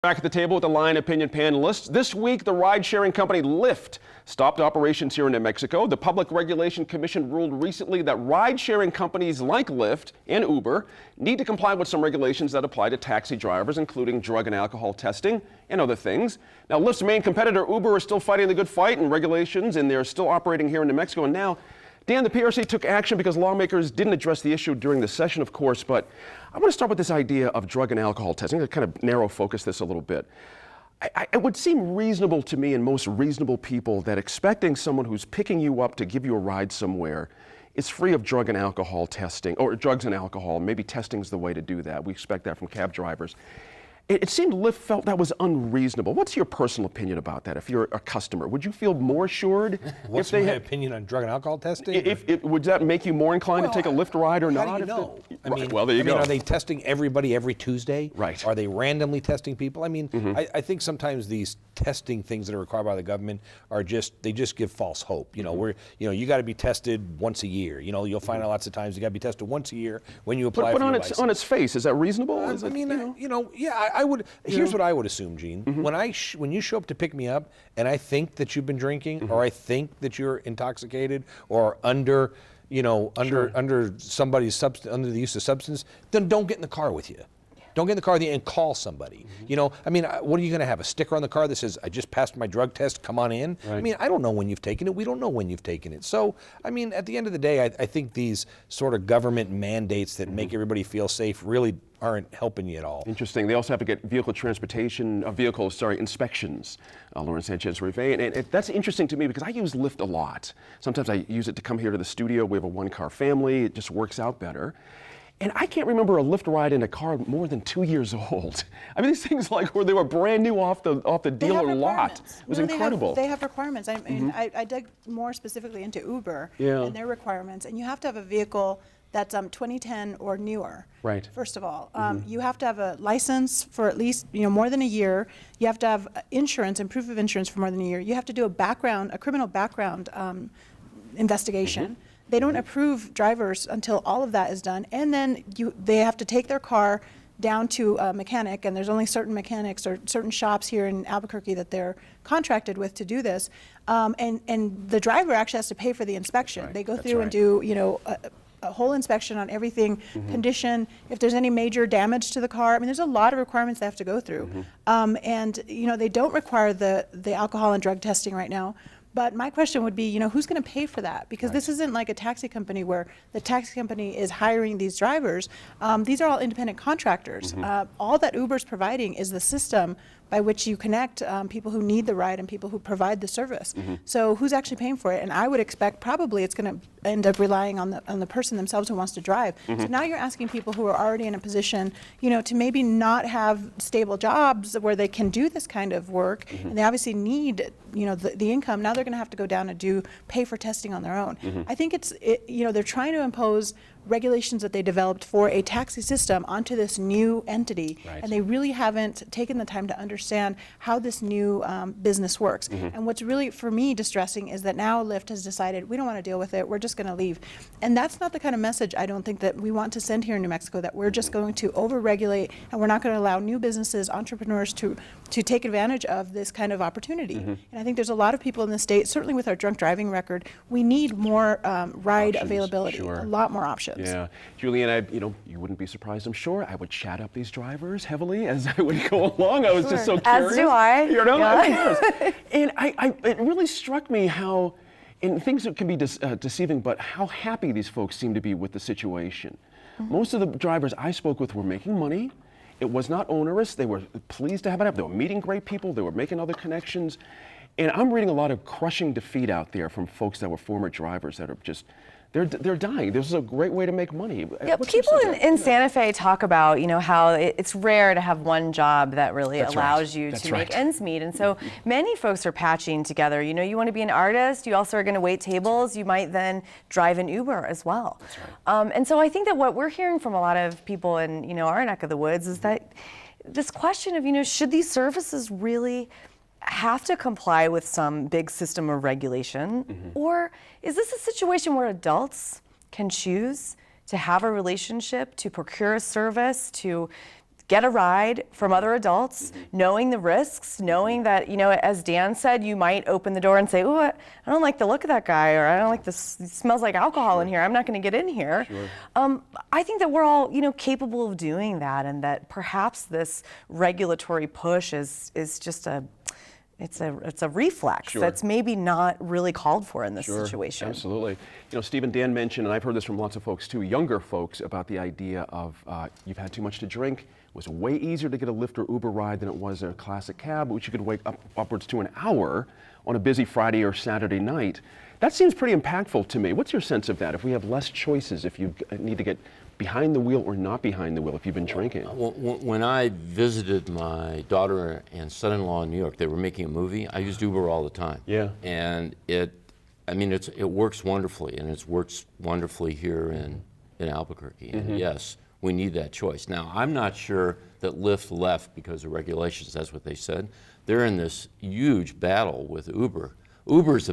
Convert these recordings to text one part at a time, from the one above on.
Back at the table with the Lion Opinion panelists. This week, the ride-sharing company Lyft stopped operations here in New Mexico. The Public Regulation Commission ruled recently that ride-sharing companies like Lyft and Uber need to comply with some regulations that apply to taxi drivers, including drug and alcohol testing and other things. Now, Lyft's main competitor, Uber, is still fighting the good fight in regulations, and they're still operating here in New Mexico. And now, Dan, the PRC took action because lawmakers didn't address the issue during the session, of course, but I want to start with this idea of drug and alcohol testing to kind of narrow focus this a little bit. It would seem reasonable to me and most reasonable people that expecting someone who's picking you up to give you a ride somewhere is free of drug and alcohol testing, or drugs and alcohol. Maybe testing's the way to do that. We expect that from cab drivers. It seemed Lyft felt that was unreasonable. What's your personal opinion about that? If you're a customer, would you feel more assured? What's my opinion on drug and alcohol testing? Would that make you more inclined to take a Lyft ride or not? How do you know? Well, there you go. Are they testing everybody every Tuesday? Right. Are they randomly testing people? I mean, I think sometimes these testing things that are required by the government are they just give false hope. You know, you got to be tested once a year. You know, you'll find out lots of times you got to be tested once a year when you apply for your license. But on its face, is that reasonable? I would. Here's what I would assume, Gene. When you show up to pick me up, and I think that you've been drinking, or I think that you're intoxicated, or under somebody's under the use of substance, then don't get in the car with you. Don't get in the car with you and call somebody. You know, I mean, what are you going to have? A sticker on the car that says, "I just passed my drug test, come on in"? Right. I mean, I don't know when you've taken it. We don't know when you've taken it. So, I mean, at the end of the day, I think these sort of government mandates that make everybody feel safe really aren't helping you at all. Interesting. They also have to get inspections. Lauren Sanchez-Rivey, and that's interesting to me because I use Lyft a lot. Sometimes I use it to come here to the studio. We have a one-car family. It just works out better. And I can't remember a Lyft ride in a car more than 2 years old. I mean, these things like where they were brand new off the dealer lot. It was incredible. They have requirements. I mean, I dug more specifically into Uber and their requirements. And you have to have a vehicle that's 2010 or newer. Right. First of all, you have to have a license for at least more than a year. You have to have insurance and proof of insurance for more than a year. You have to do a criminal background investigation. They don't approve drivers until all of that is done, and then they have to take their car down to a mechanic, and there's only certain mechanics or certain shops here in Albuquerque that they're contracted with to do this, and the driver actually has to pay for the inspection. Right. They go through and do a whole inspection on everything, condition, if there's any major damage to the car. I mean, there's a lot of requirements they have to go through, and they don't require the alcohol and drug testing right now. But my question would be, who's going to pay for that? Because this isn't like a taxi company where the taxi company is hiring these drivers. These are all independent contractors. All that Uber's providing is the system by which you connect people who need the ride and people who provide the service. So who's actually paying for it? And I would expect probably it's going to end up relying on the person themselves who wants to drive. So now you're asking people who are already in a position, to maybe not have stable jobs where they can do this kind of work, and they obviously need, the income. Now they're going to have to go down and pay for testing on their own. I think they're trying to impose regulations that they developed for a taxi system onto this new entity, and they really haven't taken the time to understand how this new business works. And what's really, for me, distressing is that now Lyft has decided we don't want to deal with it, we're just going to leave. And that's not the kind of message I don't think that we want to send here in New Mexico, that we're just going to over-regulate and we're not going to allow new businesses, entrepreneurs to take advantage of this kind of opportunity. And I think there's a lot of people in the state, certainly with our drunk driving record, we need more ride availability, a lot more options. Yeah, Julianne, you wouldn't be surprised, I'm sure. I would chat up these drivers heavily as I would go along. I was just so curious. As do I. Of course. And it really struck me how, and things that can be deceiving, but how happy these folks seem to be with the situation. Most of the drivers I spoke with were making money. It was not onerous. They were pleased to have it up. They were meeting great people. They were making other connections. And I'm reading a lot of crushing defeat out there from folks that were former drivers that are just, they're dying. This is a great way to make money. Yeah, people in Santa Fe talk about, how it's rare to have one job that really allows you to make ends meet. And so many folks are patching together. You want to be an artist, you also are going to wait tables, you might then drive an Uber as well. That's right. And so I think that what we're hearing from a lot of people in, our neck of the woods is that this question of, should these services really have to comply with some big system of regulation, or is this a situation where adults can choose to have a relationship, to procure a service, to get a ride from other adults, knowing the risks, knowing that, as Dan said, you might open the door and say, "Ooh, I don't like the look of that guy," or "I don't like this, it smells like alcohol in here, I'm not going to get in here." I think that we're all, capable of doing that, and that perhaps this regulatory push is just it's a reflex that's maybe not really called for in this situation. Absolutely. Steve and Dan mentioned, and I've heard this from lots of folks too, younger folks, about the idea of you've had too much to drink. It was way easier to get a Lyft or Uber ride than it was a classic cab, which you could wait upwards to an hour on a busy Friday or Saturday night. That seems pretty impactful to me. What's your sense of that? If we have less choices, if you need to get behind the wheel or not behind the wheel, if you've been drinking? When I visited my daughter and son-in-law in New York, they were making a movie. I used Uber all the time. Yeah. And it works wonderfully, and it works wonderfully here in Albuquerque. And yes, we need that choice. Now, I'm not sure that Lyft left because of regulations. That's what they said. They're in this huge battle with Uber. Uber is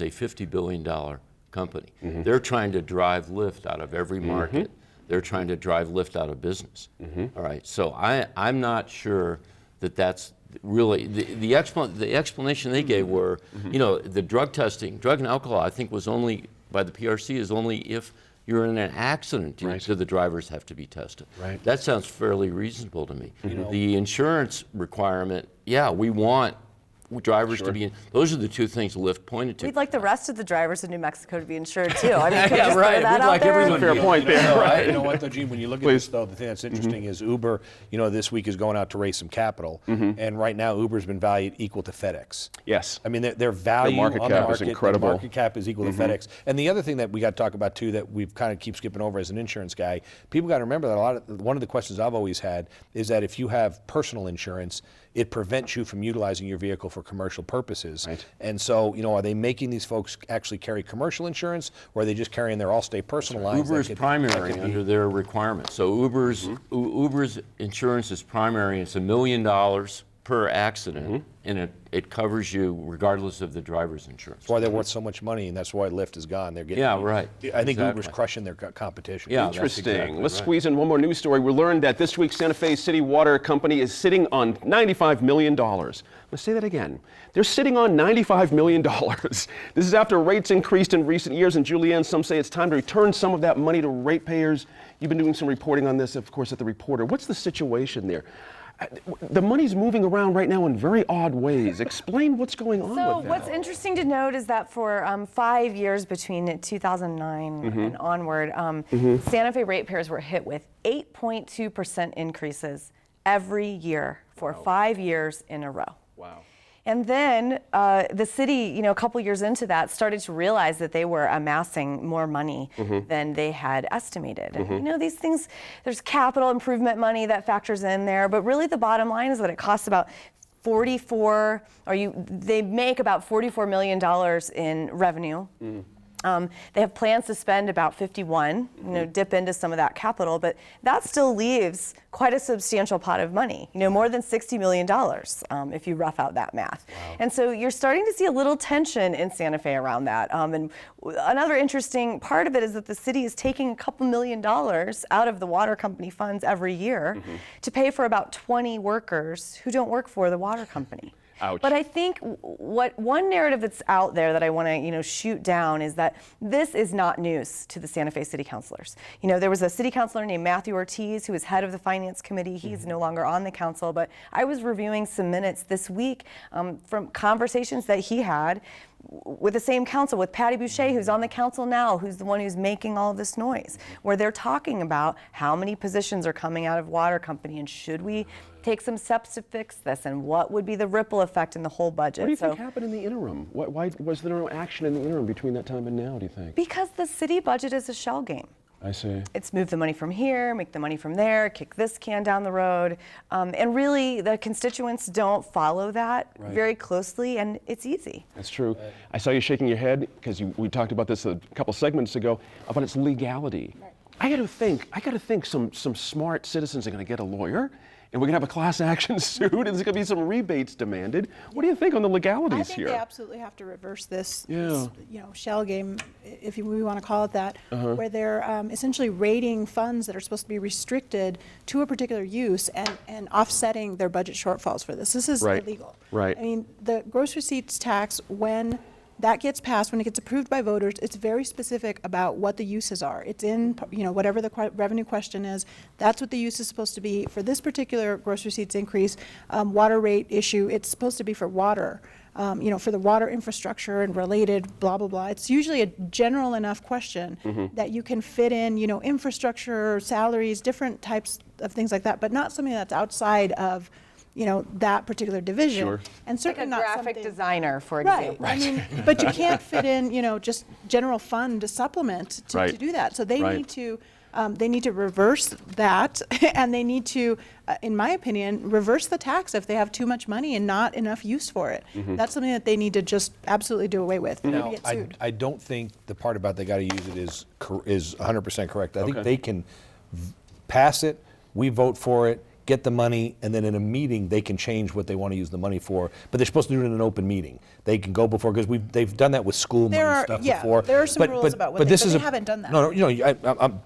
a $50 billion company. They're trying to drive Lyft out of every market. They're trying to drive Lyft out of business. All right, so I'm not sure that that's really the explanation they gave were, the drug testing, drug and alcohol, I think was only by the PRC is only if you're in an accident do the drivers have to be tested. Right. That sounds fairly reasonable to me. The insurance requirement, we want drivers to be in. Those are the two things Lyft pointed to. We'd like the rest of the drivers in New Mexico to be insured too. I mean, can we just throw right. that We'd out like there? everyone Fair point there, right? You know what, though, Gene, when you look at this, though, the thing that's interesting is Uber, this week is going out to raise some capital, and right now Uber's been valued equal to FedEx. Yes. I mean, their value market on the cap market, is incredible. the market cap is equal to FedEx. And the other thing that we got to talk about, too, that we've kind of keep skipping over as an insurance guy, people got to remember that one of the questions I've always had is that if you have personal insurance, it prevents you from utilizing your vehicle for commercial purposes. Right. And so, are they making these folks actually carry commercial insurance, or are they just carrying their Allstate personal lines? Uber is primary under their requirements. So Uber's insurance is primary. It's $1 million per accident, and it covers you regardless of the driver's insurance. That's why they're worth so much money, and that's why Lyft is gone. They're getting, right. I think Exactly. Uber's crushing their competition. Yeah. That's Interesting. exactly Let's right. squeeze in one more news story. We learned that this week Santa Fe City Water Company is sitting on $95 million. Let's say that again. They're sitting on $95 million. This is after rates increased in recent years, and Julianne, some say it's time to return some of that money to ratepayers. You've been doing some reporting on this, of course, at The Reporter. What's the situation there? The money's moving around right now in very odd ways. Explain what's going on So with that. what's interesting to note is that for 5 years between 2009 and onward, Santa Fe ratepayers were hit with 8.2% increases every year for 5 years in a row. Wow. And then the city, a couple years into that, started to realize that they were amassing more money than they had estimated. And these things, there's capital improvement money that factors in there, but really the bottom line is that it costs about they make about $44 million in revenue. They have plans to spend about 51, dip into some of that capital, but that still leaves quite a substantial pot of money, more than $60 million if you rough out that math. Wow. And so you're starting to see a little tension in Santa Fe around that. And another interesting part of it is that the city is taking a couple $1 million out of the water company funds every year to pay for about 20 workers who don't work for the water company. Ouch. But I think one narrative that's out there that I want to shoot down is that this is not news to the Santa Fe city councilors. There was a city councilor named Matthew Ortiz who was head of the finance committee. He's no longer on the council, but I was reviewing some minutes this week from conversations that he had with the same council, with Patty Boucher, who's on the council now, who's the one who's making all this noise, where they're talking about how many positions are coming out of water company and should we take some steps to fix this and what would be the ripple effect in the whole budget. What do you think happened in the interim? Why was there no action in the interim between that time and now, do you think? Because the city budget is a shell game. I see. It's move the money from here, make the money from there, kick this can down the road. And really, the constituents don't follow that very closely, and it's easy. That's true. I saw you shaking your head because we talked about this a couple segments ago about its legality. I got to think some smart citizens are going to get a lawyer and we're going to have a class action suit, and there's going to be some rebates demanded. What do you think on the I legalities think here? they absolutely have to reverse this, Yeah. shell game, if we want to call it that, Uh-huh. where they're essentially raiding funds that are supposed to be restricted to a particular use and offsetting their budget shortfalls for this. This is Right. illegal. Right. I mean, the gross receipts tax, when that gets passed, when it gets approved by voters, it's very specific about what the uses are. It's in, whatever the revenue question is, that's what the use is supposed to be. For this particular gross receipts increase, water rate issue, it's supposed to be for water, for the water infrastructure and related blah, blah, blah. It's usually a general enough question that you can fit in, infrastructure, salaries, different types of things like that, but not something that's outside of that particular division. Sure. And Like a certainly not graphic something. designer, for Right. example. I mean, but you can't fit in, just general fund to supplement to Right. do that. So they Right. need to reverse that, and they need to, in my opinion, reverse the tax if they have too much money and not enough use for it. That's something that they need to just absolutely do away with. They're gonna Now, get sued. I don't think the part about they got to use it is 100% correct. I think they can pass it, we vote for it, get the money, and then in a meeting they can change what they want to use the money for. But they're supposed to do it in an open meeting. They can go before, because they've done that with school money There are- stuff yeah, before. there are some rules about what but they- this but is they a- haven't done that. No,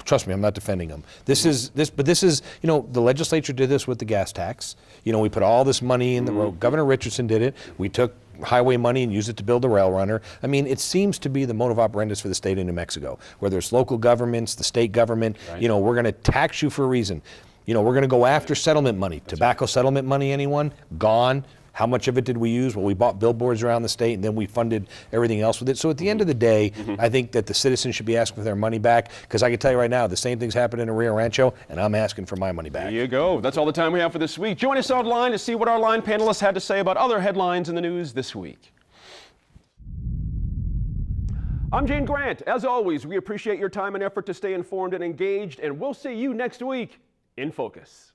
trust me, I'm not defending them. This is the legislature did this with the gas tax. We put all this money in the road. Governor Richardson did it. We took highway money and used it to build the rail runner. I mean, it seems to be the modus operandi for the state of New Mexico, whether it's local governments, the state government. We're going to tax you for a reason. We're going to go after settlement money. Tobacco settlement money, anyone? Gone. How much of it did we use? Well, we bought billboards around the state, and then we funded everything else with it. So at the end of the day, I think that the citizens should be asking for their money back, because I can tell you right now, the same thing's happening in Rio Rancho, and I'm asking for my money back. There you go. That's all the time we have for this week. Join us online to see what our line panelists had to say about other headlines in the news this week. I'm Gene Grant. As always, we appreciate your time and effort to stay informed and engaged, and we'll see you next week in Focus.